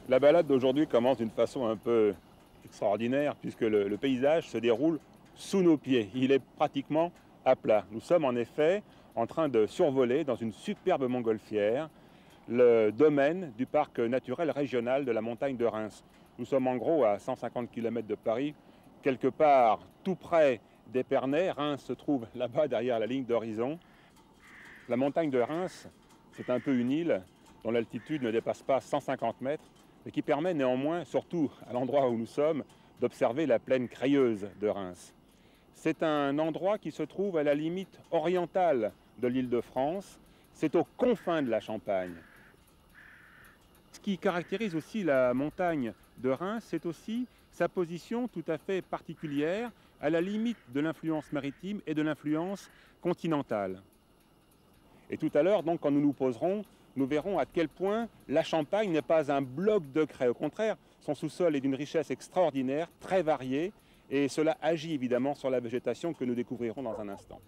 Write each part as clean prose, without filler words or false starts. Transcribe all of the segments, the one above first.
La balade d'aujourd'hui commence d'une façon un peu extraordinaire puisque le paysage se déroule sous nos pieds. Il est pratiquement à plat. Nous sommes en effet en train de survoler dans une superbe montgolfière le domaine du parc naturel régional de la montagne de Reims. Nous sommes en gros à 150 km de Paris, quelque part tout près d'Épernay. Reims se trouve là-bas derrière la ligne d'horizon. La montagne de Reims, c'est un peu une île dont l'altitude ne dépasse pas 150 mètres, mais qui permet néanmoins, surtout à l'endroit où nous sommes, d'observer la plaine crayeuse de Reims. C'est un endroit qui se trouve à la limite orientale de l'Île-de-France. C'est aux confins de la Champagne. Ce qui caractérise aussi la montagne de Reims, c'est aussi sa position tout à fait particulière, à la limite de l'influence maritime et de l'influence continentale. Et tout à l'heure, donc, quand nous nous poserons, nous verrons à quel point la Champagne n'est pas un bloc de craie. Au contraire, son sous-sol est d'une richesse extraordinaire, très variée, et cela agit évidemment sur la végétation que nous découvrirons dans un instant.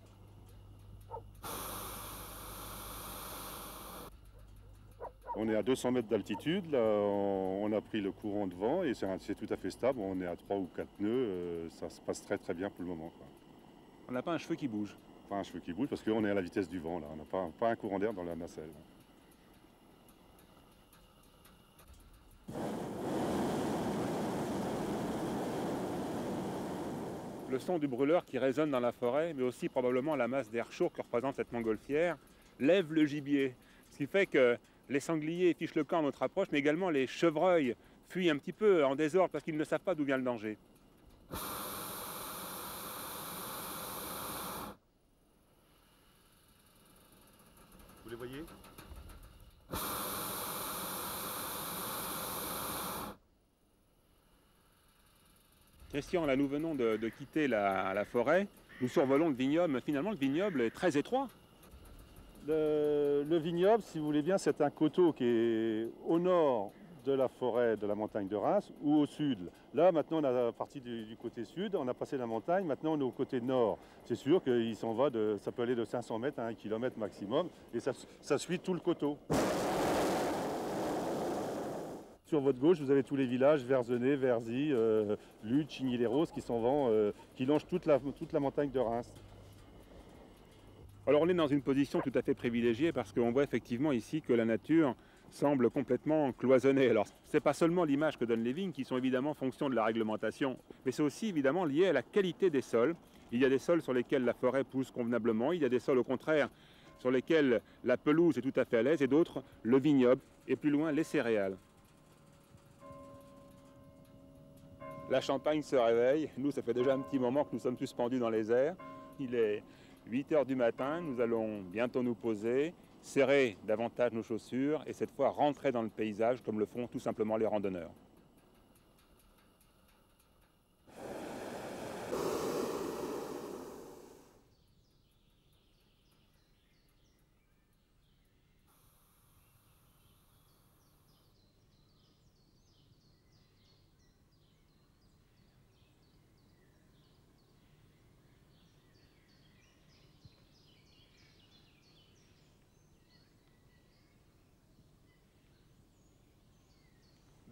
On est à 200 mètres d'altitude, là on a pris le courant de vent et c'est tout à fait stable, on est à 3 ou 4 nœuds, ça se passe très très bien pour le moment, quoi. On n'a pas un cheveu qui bouge. Pas un cheveu qui bouge parce qu'on est à la vitesse du vent, là. On n'a pas un courant d'air dans la nacelle. Le son du brûleur qui résonne dans la forêt, mais aussi probablement la masse d'air chaud que représente cette montgolfière, lève le gibier. Ce qui fait que les sangliers fichent le camp à notre approche, mais également les chevreuils fuient un petit peu en désordre parce qu'ils ne savent pas d'où vient le danger. Vous les voyez? Christian, là nous venons de quitter la forêt, nous survolons le vignoble, mais finalement le vignoble est très étroit. Le vignoble, si vous voulez bien, c'est un coteau qui est au nord de la forêt de la montagne de Reims ou au sud. Là, maintenant, on a parti du côté sud, on a passé la montagne, maintenant on est au côté nord. C'est sûr qu'il s'en va ça peut aller de 500 mètres à 1 km maximum et ça suit tout le coteau. Sur votre gauche, vous avez tous les villages, Verzenay, Verzy, Lude, Chigny-les-Roses qui s'en vont, qui longent toute la montagne de Reims. Alors on est dans une position tout à fait privilégiée parce qu'on voit effectivement ici que la nature semble complètement cloisonnée. Alors c'est pas seulement l'image que donnent les vignes qui sont évidemment fonction de la réglementation, mais c'est aussi évidemment lié à la qualité des sols. Il y a des sols sur lesquels la forêt pousse convenablement, il y a des sols au contraire sur lesquels la pelouse est tout à fait à l'aise et d'autres le vignoble et plus loin les céréales. La Champagne se réveille, nous ça fait déjà un petit moment que nous sommes suspendus dans les airs. Il est 8 heures du matin, nous allons bientôt nous poser, serrer davantage nos chaussures et cette fois rentrer dans le paysage comme le font tout simplement les randonneurs.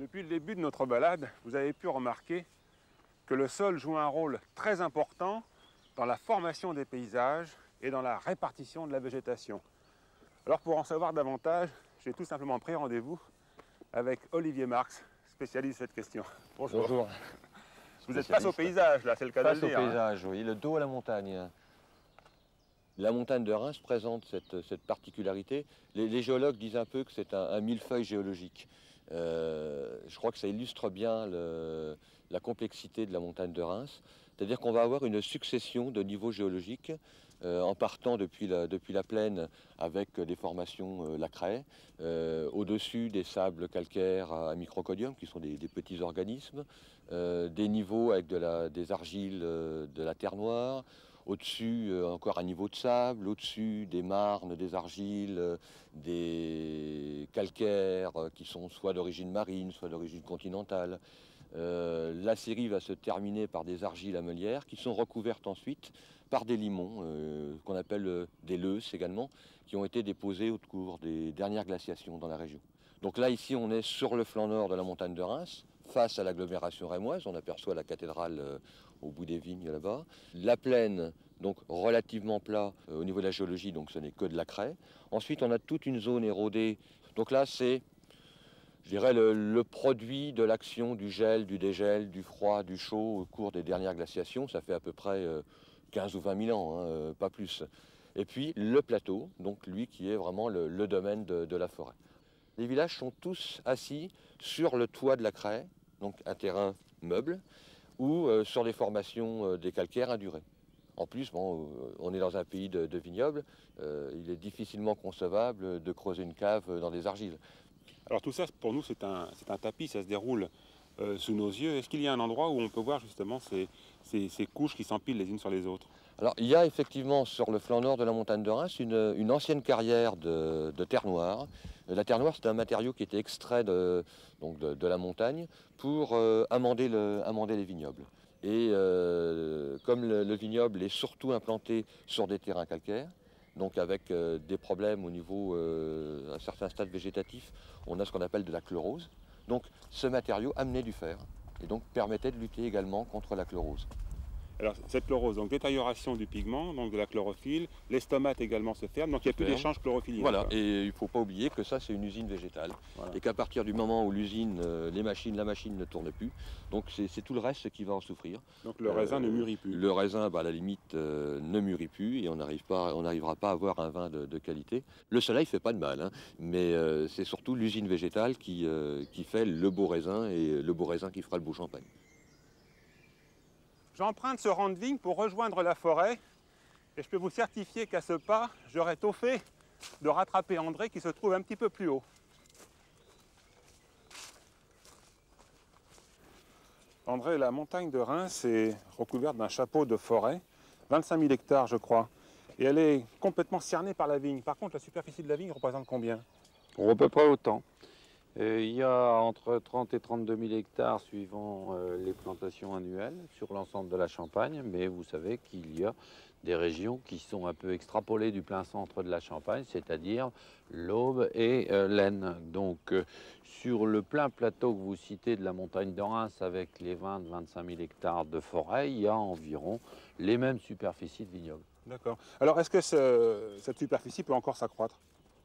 Depuis le début de notre balade, vous avez pu remarquer que le sol joue un rôle très important dans la formation des paysages et dans la répartition de la végétation. Alors pour en savoir davantage, j'ai tout simplement pris rendez-vous avec Olivier Marx, spécialiste de cette question. Bonjour. Bonjour. Vous êtes face au paysage, là, c'est le cas de le Face au dire. paysage, oui, le dos à la montagne. La montagne de Reims présente cette particularité. Les géologues disent un peu que c'est un millefeuille géologique. Je crois que ça illustre bien la complexité de la montagne de Reims. C'est-à-dire qu'on va avoir une succession de niveaux géologiques en partant depuis la plaine avec des formations lacraie, au-dessus des sables calcaires à microcodium qui sont des petits organismes, des niveaux avec des argiles de la terre noire, au-dessus encore un niveau de sable, au-dessus des marnes, des argiles, des calcaires qui sont soit d'origine marine, soit d'origine continentale. La série va se terminer par des argiles amelières qui sont recouvertes ensuite par des limons, qu'on appelle des leuses également, qui ont été déposés au cours des dernières glaciations dans la région. Donc là, ici, on est sur le flanc nord de la montagne de Reims, face à l'agglomération rémoise. On aperçoit la cathédrale au bout des vignes là-bas. La plaine, donc relativement plat au niveau de la géologie, donc ce n'est que de la craie. Ensuite, on a toute une zone érodée. Donc là, c'est, je dirais, le produit de l'action du gel, du dégel, du froid, du chaud au cours des dernières glaciations. Ça fait à peu près 15 ou 20 000 ans, hein, pas plus. Et puis le plateau, donc lui qui est vraiment le domaine de la forêt. Les villages sont tous assis sur le toit de la craie, donc un terrain meuble, ou sur des formations des calcaires indurés. En plus, bon, on est dans un pays de vignobles, il est difficilement concevable de creuser une cave dans des argiles. Alors tout ça, pour nous, c'est un tapis, ça se déroule sous nos yeux. Est-ce qu'il y a un endroit où on peut voir justement ces couches qui s'empilent les unes sur les autres? Alors, il y a effectivement sur le flanc nord de la montagne de Reims une ancienne carrière de terre noire. La terre noire, c'est un matériau qui était extrait de la montagne pour amender les vignobles. Et comme le vignoble est surtout implanté sur des terrains calcaires, donc avec des problèmes au niveau, à certains stades végétatifs, on a ce qu'on appelle de la chlorose. Donc ce matériau amenait du fer et donc permettait de lutter également contre la chlorose. Alors cette chlorose, donc détérioration du pigment, donc de la chlorophylle, les stomates également se ferment, donc il n'y a plus d'échange chlorophyllique. Voilà, et il ne faut pas oublier que ça c'est une usine végétale, voilà. Et qu'à partir du moment où l'usine, la machine ne tourne plus, donc c'est tout le reste qui va en souffrir. Donc le raisin ne mûrit plus. Le raisin, à la limite, ne mûrit plus et on n'arrivera pas à avoir un vin de qualité. Le soleil ne fait pas de mal, hein, mais c'est surtout l'usine végétale qui fait le beau raisin et le beau raisin qui fera le beau champagne. J'emprunte ce rang de vigne pour rejoindre la forêt et je peux vous certifier qu'à ce pas, j'aurais tôt fait de rattraper André qui se trouve un petit peu plus haut. André, la montagne de Reims est recouverte d'un chapeau de forêt, 25 000 hectares je crois, et elle est complètement cernée par la vigne. Par contre, la superficie de la vigne représente combien? À peu près autant. Il y a entre 30 et 32 000 hectares suivant les plantations annuelles sur l'ensemble de la Champagne, mais vous savez qu'il y a des régions qui sont un peu extrapolées du plein centre de la Champagne, c'est-à-dire l'Aube et l'Aisne. Donc sur le plein plateau que vous citez de la montagne de Reims avec les 20-25 000 hectares de forêt, il y a environ les mêmes superficies de vignobles. D'accord. Alors est-ce que cette superficie peut encore s'accroître?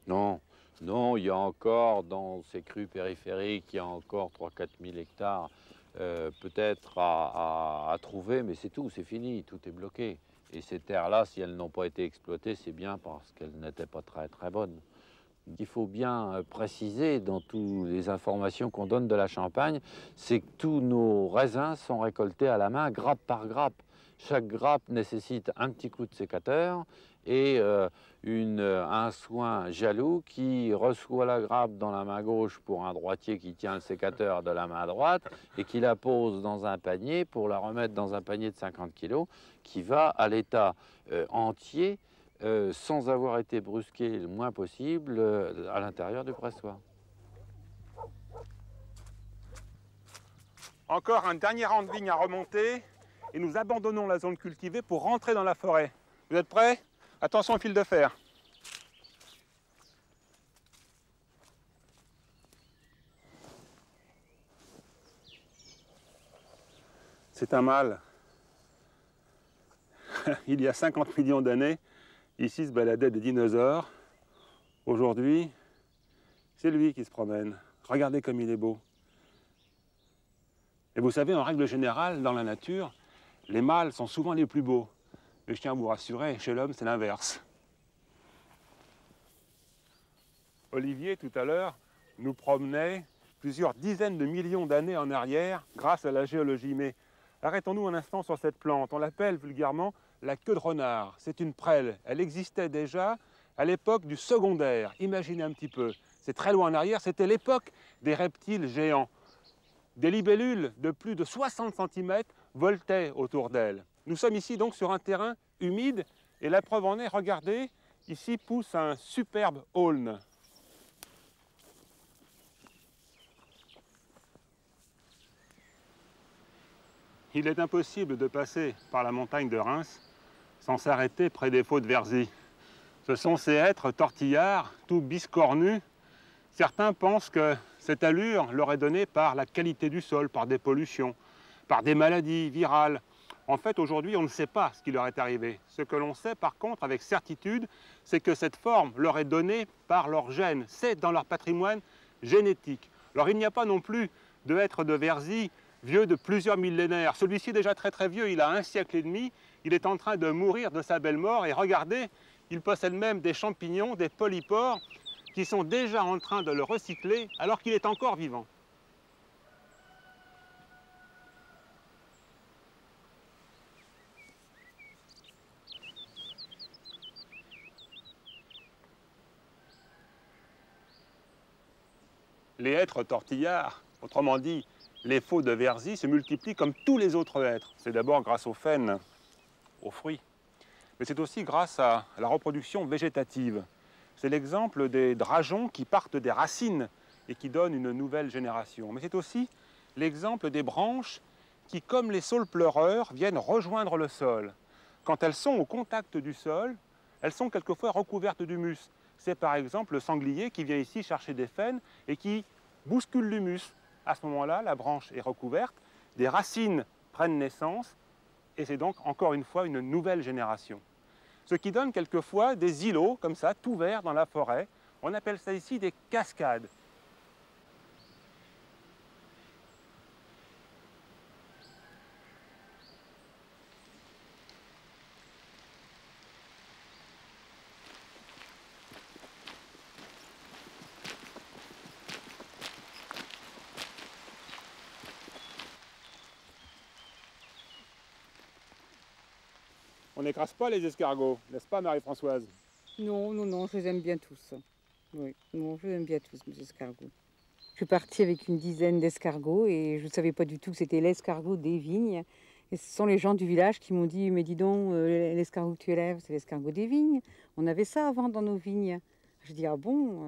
Non. Non, il y a encore, dans ces crues périphériques, il y a encore 3-4 000 hectares peut-être à trouver, mais c'est tout, c'est fini, tout est bloqué. Et ces terres-là, si elles n'ont pas été exploitées, c'est bien parce qu'elles n'étaient pas très bonnes. Il faut bien préciser dans toutes les informations qu'on donne de la Champagne, c'est que tous nos raisins sont récoltés à la main, grappe par grappe. Chaque grappe nécessite un petit coup de sécateur et un soin jaloux qui reçoit la grappe dans la main gauche pour un droitier qui tient le sécateur de la main droite et qui la pose dans un panier pour la remettre dans un panier de 50 kg qui va à l'état entier sans avoir été brusqué le moins possible à l'intérieur du pressoir. Encore un dernier rang de vigne à remonter et nous abandonnons la zone cultivée pour rentrer dans la forêt. Vous êtes prêts? Attention au fil de fer. C'est un mâle. Il y a 50 millions d'années, ici se baladaient des dinosaures. Aujourd'hui, c'est lui qui se promène. Regardez comme il est beau. Et vous savez, en règle générale, dans la nature, les mâles sont souvent les plus beaux. Mais je tiens à vous rassurer, chez l'homme, c'est l'inverse. Olivier, tout à l'heure, nous promenait plusieurs dizaines de millions d'années en arrière grâce à la géologie. Mais arrêtons-nous un instant sur cette plante. On l'appelle vulgairement la queue de renard. C'est une prêle. Elle existait déjà à l'époque du secondaire. Imaginez un petit peu. C'est très loin en arrière. C'était l'époque des reptiles géants. Des libellules de plus de 60 cm voltaient autour d'elle. Nous sommes ici donc sur un terrain humide et la preuve en est, regardez, ici pousse un superbe aulne. Il est impossible de passer par la montagne de Reims sans s'arrêter près des faux de Verzy. Ce sont ces êtres tortillards, tout biscornus, Certains pensent que cette allure leur est donnée par la qualité du sol, par des pollutions, par des maladies virales. En fait, aujourd'hui, on ne sait pas ce qui leur est arrivé. Ce que l'on sait, par contre, avec certitude, c'est que cette forme leur est donnée par leurs gènes. C'est dans leur patrimoine génétique. Alors, il n'y a pas non plus de hêtre de Verzy vieux de plusieurs millénaires. Celui-ci est déjà très très vieux, il a 1 siècle et demi. Il est en train de mourir de sa belle mort. Et regardez, il possède même des champignons, des polypores, qui sont déjà en train de le recycler alors qu'il est encore vivant. Les hêtres tortillards, autrement dit les faux de Verzy, se multiplient comme tous les autres hêtres. C'est d'abord grâce aux faines, aux fruits, mais c'est aussi grâce à la reproduction végétative. C'est l'exemple des drageons qui partent des racines et qui donnent une nouvelle génération. Mais c'est aussi l'exemple des branches qui, comme les saules pleureurs, viennent rejoindre le sol. Quand elles sont au contact du sol, elles sont quelquefois recouvertes d'humus. C'est par exemple le sanglier qui vient ici chercher des faines et qui bouscule l'humus. À ce moment-là, la branche est recouverte, des racines prennent naissance et c'est donc encore une fois une nouvelle génération. Ce qui donne quelquefois des îlots comme ça, tout verts dans la forêt. On appelle ça ici des cascades. On n'écrase pas les escargots, n'est-ce pas Marie-Françoise? Non, non, non, je les aime bien tous. Oui, non, je les aime bien tous, mes escargots. Je suis partie avec une dizaine d'escargots et je ne savais pas du tout que c'était l'escargot des vignes. Et ce sont les gens du village qui m'ont dit, mais dis donc, l'escargot que tu élèves, c'est l'escargot des vignes. On avait ça avant dans nos vignes. Je dis, ah bon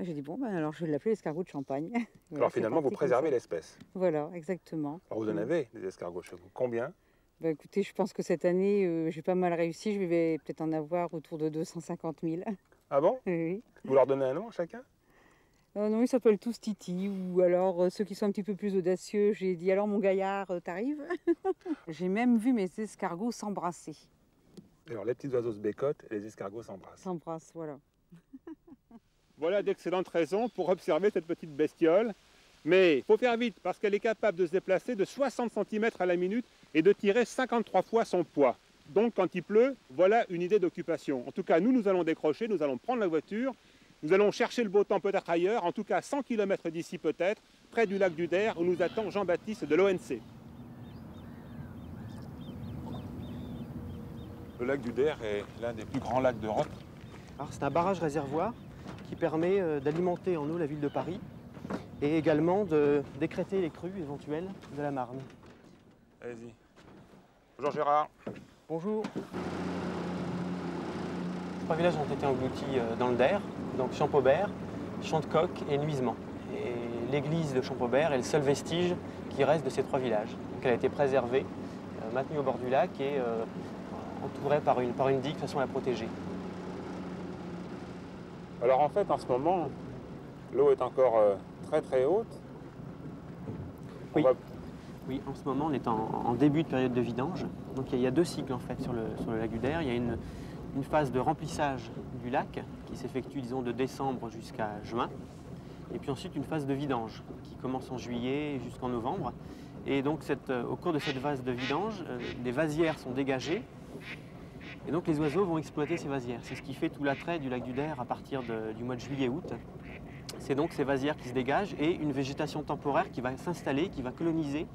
J'ai dit, bon, ben alors je vais l'appeler l'escargot de Champagne. Voilà, Alors finalement, vous préservez l'espèce. Voilà, exactement. Alors vous en avez des escargots chez vous. Combien? Bah, écoutez, je pense que cette année, j'ai pas mal réussi. Je vais peut-être en avoir autour de 250 000. Ah bon? Oui. Vous leur donnez un nom chacun? Non, ils s'appellent tous Titi. Ou alors, ceux qui sont un petit peu plus audacieux, j'ai dit, alors mon gaillard, t'arrives? J'ai même vu mes escargots s'embrasser. Alors les petits oiseaux se bécotent et les escargots s'embrassent. S'embrassent, voilà. Voilà d'excellentes raisons pour observer cette petite bestiole. Mais il faut faire vite parce qu'elle est capable de se déplacer de 60 cm à la minute et de tirer 53 fois son poids. Donc quand il pleut, voilà une idée d'occupation. En tout cas, nous allons décrocher, nous allons prendre la voiture, nous allons chercher le beau temps peut-être ailleurs, en tout cas 100 km d'ici peut-être, près du lac du Der où nous attend Jean-Baptiste de l'ONC. Le lac du Der est l'un des plus grands lacs d'Europe. C'est un barrage réservoir qui permet d'alimenter en eau la ville de Paris et également de décréter les crues éventuelles de la Marne. Allez-y. Bonjour Gérard. Bonjour. 3 villages ont été engloutis dans le Der, donc Champaubert, Chantecoq et Nuisemont. Et l'église de Champaubert est le seul vestige qui reste de ces 3 villages. Donc elle a été préservée, maintenue au bord du lac et entourée par une digue de façon à la protéger. Alors en fait, en ce moment, l'eau est encore très très haute. Oui. Oui, en ce moment, on est en début de période de vidange. Donc il y a 2 cycles en fait sur le lac du Der. Il y a une phase de remplissage du lac qui s'effectue, disons, de décembre jusqu'à juin. Et puis ensuite une phase de vidange qui commence en juillet jusqu'en novembre. Et donc au cours de cette phase de vidange, des vasières sont dégagées. Et donc les oiseaux vont exploiter ces vasières. C'est ce qui fait tout l'attrait du lac du Der à partir du mois de juillet-août. C'est donc ces vasières qui se dégagent et une végétation temporaire qui va s'installer, qui va coloniser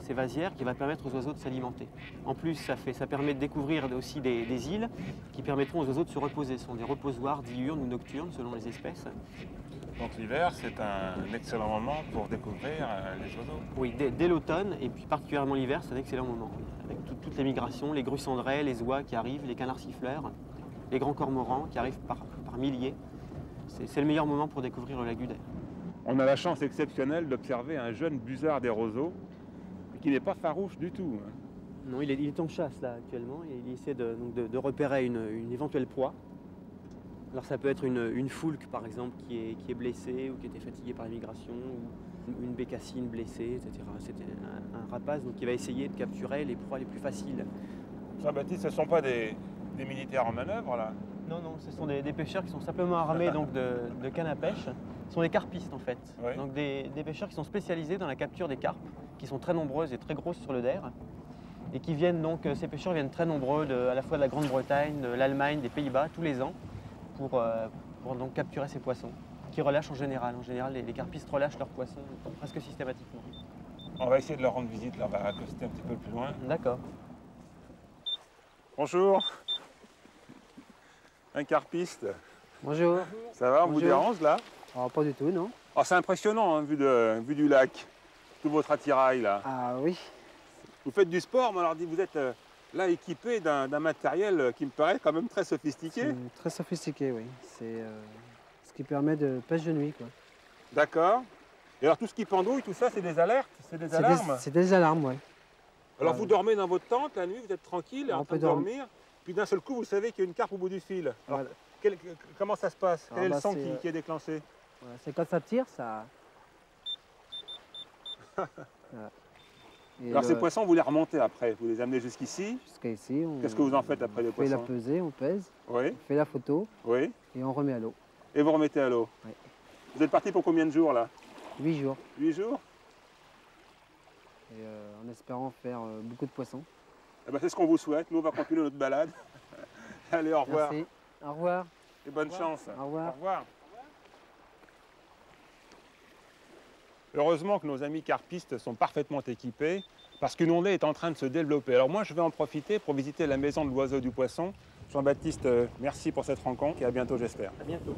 ces vasières, qui va permettre aux oiseaux de s'alimenter. En plus, ça permet de découvrir aussi des îles qui permettront aux oiseaux de se reposer. Ce sont des reposoirs diurnes ou nocturnes selon les espèces. Donc l'hiver, c'est un excellent moment pour découvrir les oiseaux. Oui, dès l'automne, et puis particulièrement l'hiver, c'est un excellent moment. Avec toutes les migrations, les grues cendrées, les oies qui arrivent, les canards siffleurs, les grands cormorans qui arrivent par milliers. C'est le meilleur moment pour découvrir le lac du Der. On a la chance exceptionnelle d'observer un jeune busard des roseaux qui n'est pas farouche du tout. Non, il est en chasse là actuellement et il essaie de repérer une éventuelle proie. Alors ça peut être une foulque par exemple qui est blessée ou qui était fatiguée par la migration, ou une bécassine blessée, etc. C'était un rapace donc, qui va essayer de capturer les proies les plus faciles. Jean-Baptiste, ce ne sont pas des militaires en manœuvre là? Non, non, ce sont des pêcheurs qui sont simplement armés donc, de cannes à pêche. Ce sont des carpistes en fait. Oui. Donc des pêcheurs qui sont spécialisés dans la capture des carpes, qui sont très nombreuses et très grosses sur le Der. Et qui viennent donc, ces pêcheurs viennent très nombreux à la fois de la Grande-Bretagne, de l'Allemagne, des Pays-Bas, tous les ans, pour donc capturer ces poissons, qui relâchent en général. En général, les carpistes relâchent leurs poissons presque systématiquement. On va essayer de leur rendre visite, là, on va accoster un petit peu plus loin. D'accord. Bonjour. Un carpiste. Bonjour. Ça va, on vous Bonjour. dérange là? Ah, pas du tout, non? Oh, c'est impressionnant, hein, vu du lac, tout votre attirail là. Ah oui. Vous faites du sport, mais alors vous êtes là équipé d'un matériel qui me paraît quand même très sophistiqué. C'est très sophistiqué, oui. C'est ce qui permet de pêche de nuit, quoi. D'accord. Et alors tout ce qui pendouille, tout ça, c'est des alertes, c'est des alarmes? C'est des alarmes, oui. Alors vous dormez dans votre tente la nuit, vous êtes tranquille, en On train de peut dormir, puis d'un seul coup vous savez qu'il y a une carpe au bout du fil. Alors, Voilà. comment ça se passe? Quel est le bah, son c'est, qui est déclenché? Voilà, c'est quand ça tire, ça... Voilà. Et Alors ces poissons, vous les remontez après, vous les amenez jusqu'ici. jusqu'à ici, on Qu'est-ce que vous en faites après les fait la poissons? pesée, on pèse, Oui, on fait la photo oui. et on remet à l'eau. Et vous remettez à l'eau. Oui. Vous êtes parti pour combien de jours là? 8 jours. 8 jours? Et, en espérant faire beaucoup de poissons. Eh ben, c'est ce qu'on vous souhaite, nous on va continuer notre balade. Allez, au revoir. Merci. Au revoir. Et bonne chance. Au revoir. Au revoir. Heureusement que nos amis carpistes sont parfaitement équipés parce qu'une ondée est en train de se développer. Alors moi, je vais en profiter pour visiter la maison de l'oiseau du poisson. Jean-Baptiste, merci pour cette rencontre et à bientôt, j'espère. À bientôt.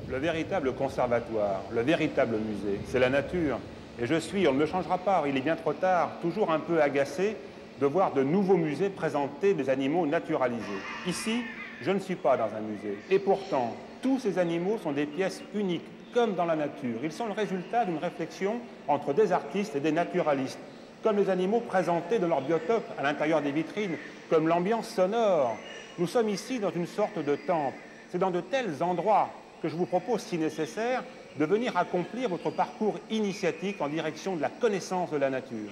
Le véritable conservatoire, le véritable musée, c'est la nature. Et je suis, on ne me changera pas, il est bien trop tard, toujours un peu agacé de voir de nouveaux musées présenter des animaux naturalisés. Ici, je ne suis pas dans un musée. Et pourtant, tous ces animaux sont des pièces uniques, comme dans la nature. Ils sont le résultat d'une réflexion entre des artistes et des naturalistes, comme les animaux présentés dans leur biotope à l'intérieur des vitrines, comme l'ambiance sonore. Nous sommes ici dans une sorte de temple. C'est dans de tels endroits que je vous propose, si nécessaire, de venir accomplir votre parcours initiatique en direction de la connaissance de la nature.